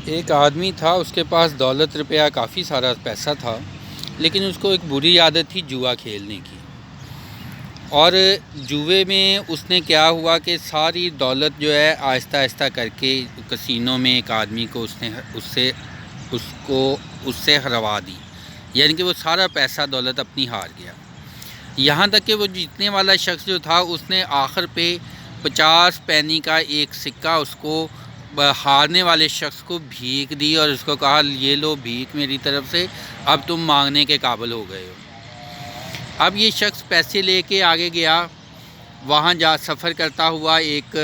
ایک آدمی تھا، اس کے پاس دولت روپیہ کافی سارا پیسہ تھا، لیکن اس کو ایک بری عادت تھی جوا کھیلنے کی۔ اور جوے میں اس نے کیا ہوا کہ ساری دولت جو ہے آہستہ آہستہ کر کے کسینوں میں ایک آدمی کو اس سے ہروا دی، یعنی کہ وہ سارا پیسہ دولت اپنی ہار گیا۔ یہاں تک کہ وہ جیتنے والا شخص جو تھا اس نے آخر پہ 50 پینی کا ایک سکہ اس کو ہارنے والے شخص کو بھیک دی اور اس کو کہا یہ لو بھیک میری طرف سے، اب تم مانگنے کے قابل ہو گئے ہو۔ اب یہ شخص پیسے لے کے آگے گیا، وہاں سفر کرتا ہوا ایک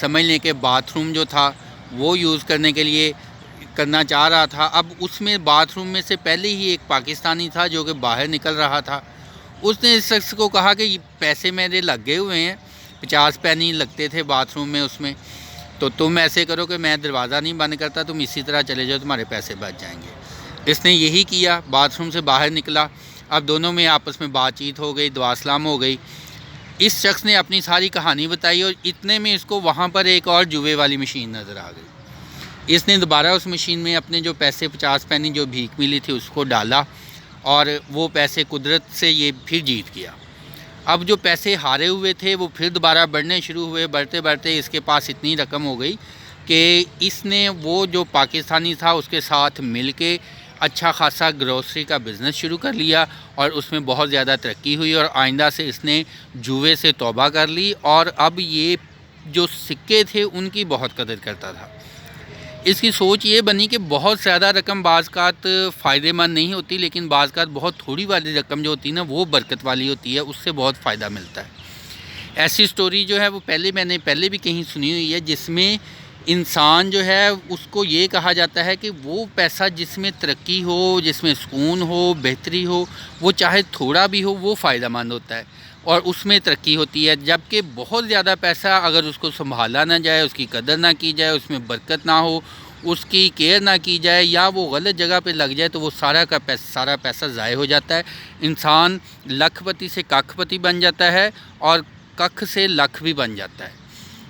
سمجھ لیں کہ باتھ روم جو تھا وہ یوز کرنا چاہ رہا تھا۔ اب اس میں باتھ روم میں سے پہلے ہی ایک پاکستانی تھا جو کہ باہر نکل رہا تھا۔ اس نے اس شخص کو کہا کہ یہ پیسے میرے لگے ہوئے ہیں، 50 پینی لگتے تھے باتھ روم میں، اس میں تو تم ایسے کرو کہ میں دروازہ نہیں بند کرتا، تم اسی طرح چلے جاؤ، تمہارے پیسے بچ جائیں گے۔ اس نے یہی کیا، باتھ روم سے باہر نکلا۔ اب دونوں میں آپس میں بات چیت ہو گئی، دعا سلام ہو گئی۔ اس شخص نے اپنی ساری کہانی بتائی اور اتنے میں اس کو وہاں پر ایک اور جوے والی مشین نظر آ گئی۔ اس نے دوبارہ اس مشین میں اپنے جو پیسے 50 پینی جو بھیک ملی تھی اس کو ڈالا اور وہ پیسے قدرت سے یہ پھر جیت گیا۔ اب جو پیسے ہارے ہوئے تھے وہ پھر دوبارہ بڑھنے شروع ہوئے، بڑھتے بڑھتے اس کے پاس اتنی رقم ہو گئی کہ اس نے وہ جو پاکستانی تھا اس کے ساتھ مل کے اچھا خاصا گروسری کا بزنس شروع کر لیا اور اس میں بہت زیادہ ترقی ہوئی اور آئندہ سے اس نے جوے سے توبہ کر لی اور اب یہ جو سکے تھے ان کی بہت قدر کرتا تھا۔ اس کی سوچ یہ بنی کہ بہت زیادہ رقم بعض اوقات فائدہ مند نہیں ہوتی، لیکن بعض اوقات بہت تھوڑی والی رقم جو ہوتی ہے نا وہ برکت والی ہوتی ہے، اس سے بہت فائدہ ملتا ہے۔ ایسی سٹوری جو ہے وہ میں نے پہلے بھی کہیں سنی ہوئی ہے، جس میں انسان جو ہے اس کو یہ کہا جاتا ہے کہ وہ پیسہ جس میں ترقی ہو، جس میں سکون ہو، بہتری ہو، وہ چاہے تھوڑا بھی ہو وہ فائدہ مند ہوتا ہے اور اس میں ترقی ہوتی ہے۔ جبکہ بہت زیادہ پیسہ اگر اس کو سنبھالا نہ جائے، اس کی قدر نہ کی جائے، اس میں برکت نہ ہو، اس کی کیئر نہ کی جائے یا وہ غلط جگہ پہ لگ جائے تو وہ سارا پیسہ ضائع ہو جاتا ہے۔ انسان لکھ پتی سے ککھ پتی بن جاتا ہے اور ککھ سے لکھ بھی بن جاتا ہے۔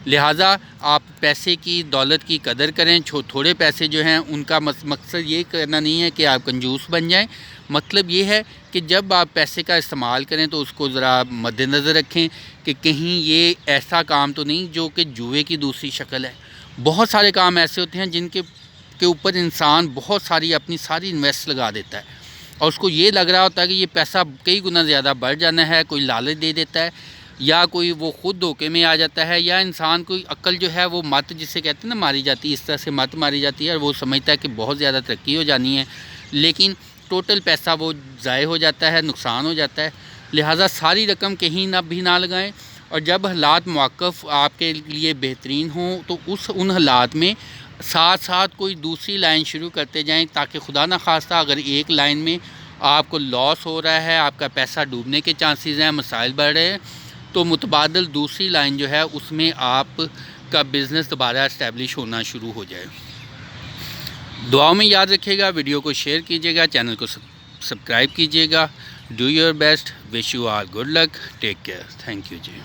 لہٰذا آپ پیسے کی، دولت کی قدر کریں۔ تھوڑے پیسے جو ہیں ان کا مقصد یہ کرنا نہیں ہے کہ آپ کنجوس بن جائیں، مطلب یہ ہے کہ جب آپ پیسے کا استعمال کریں تو اس کو ذرا مد نظر رکھیں کہ کہیں یہ ایسا کام تو نہیں جو کہ جوئے کی دوسری شکل ہے۔ بہت سارے کام ایسے ہوتے ہیں جن کے اوپر انسان بہت اپنی ساری انویسٹ لگا دیتا ہے اور اس کو یہ لگ رہا ہوتا ہے کہ یہ پیسہ کئی گنا زیادہ بڑھ جانا ہے، کوئی لالچ دے دیتا ہے یا کوئی وہ خود دھوکے میں آ جاتا ہے یا انسان کوئی عقل جو ہے وہ مت جسے کہتے ہیں نا ماری جاتی ہے، اس طرح سے مت ماری جاتی ہے اور وہ سمجھتا ہے کہ بہت زیادہ ترقی ہو جانی ہے، لیکن ٹوٹل پیسہ وہ ضائع ہو جاتا ہے، نقصان ہو جاتا ہے۔ لہٰذا ساری رقم کہیں نہ لگائیں اور جب حالات موقف آپ کے لیے بہترین ہوں تو ان حالات میں ساتھ ساتھ کوئی دوسری لائن شروع کرتے جائیں تاکہ خدا نخواستہ اگر ایک لائن میں آپ کو لاس ہو رہا ہے، آپ کا پیسہ ڈوبنے کے چانسز ہیں، مسائل بڑھ رہے ہیں، تو متبادل دوسری لائن جو ہے اس میں آپ کا بزنس دوبارہ اسٹیبلش ہونا شروع ہو جائے۔ دعاؤں میں یاد رکھیے گا، ویڈیو کو شیئر کیجیے گا، چینل کو سبسکرائب کیجیے گا۔ Do your best, wish you all good luck, take care, thank you G.